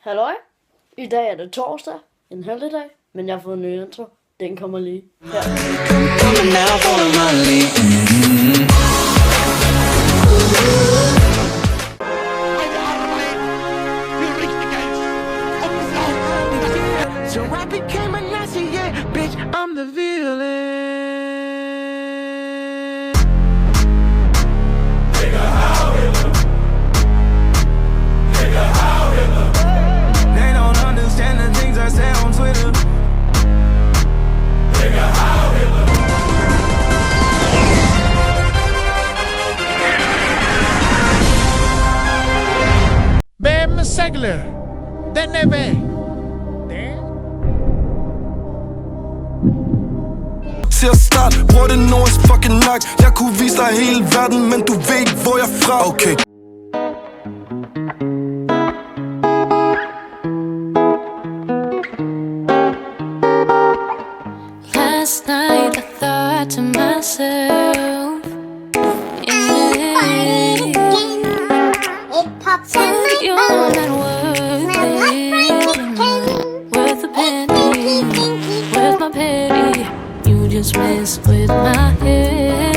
Halløj. I dag er det torsdag, en helligdag, men jeg har fået en ny intro. Den kommer lige her. So I became a Nazi, yeah, bitch, I'm the villain. They don't understand the things I say on Twitter. Hvem sejler denne vej? Til at start, bror det Nords fucking nok. Jeg kunne vise dig hele verden, men du ved ikke hvor jeg er fra. Okay. Last night I thought to myself, you're not worth it, worth a penny, worth my pity. You just mess with my head,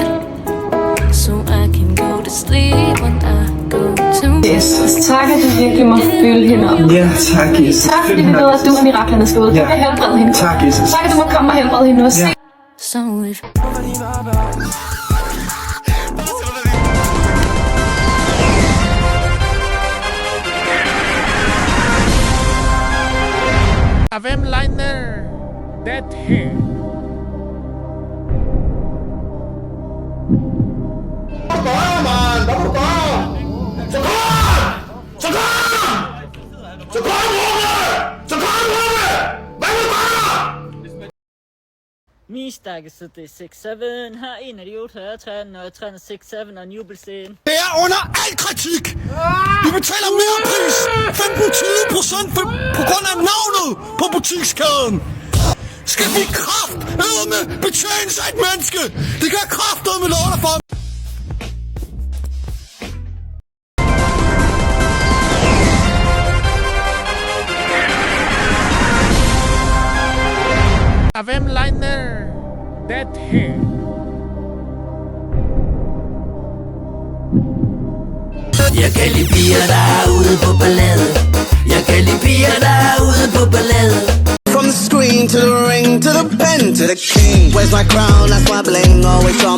so I can go to sleep when I go to Jesus, tak at du virkelig må fylde hende op. Ja, tak Jesus. Tak fordi vi ved, at du er miraklernes Gud. Du kan helbrede hende. Tak Jesus. Tak at du må komme og helbrede hende også. Ja. So if Hvem liner det her? Min stakkelse, det er 6-7, har en af de 8 træner, og træner 6-7 og en jubelscene. Det er under al kritik. Vi betaler mere pris, 15-20% på grund af navnet på butikskæden. Skal vi kraftedeme betjene sig et menneske? Det kan kraftedeme love dig for. Hvem liner det her? Jeg kan lide piger, der er ude på ballade. Jeg kan lide piger, der er ude på ballade. From the screen to the ring to the pen to the king. Where's my crown? That's my bling. Always on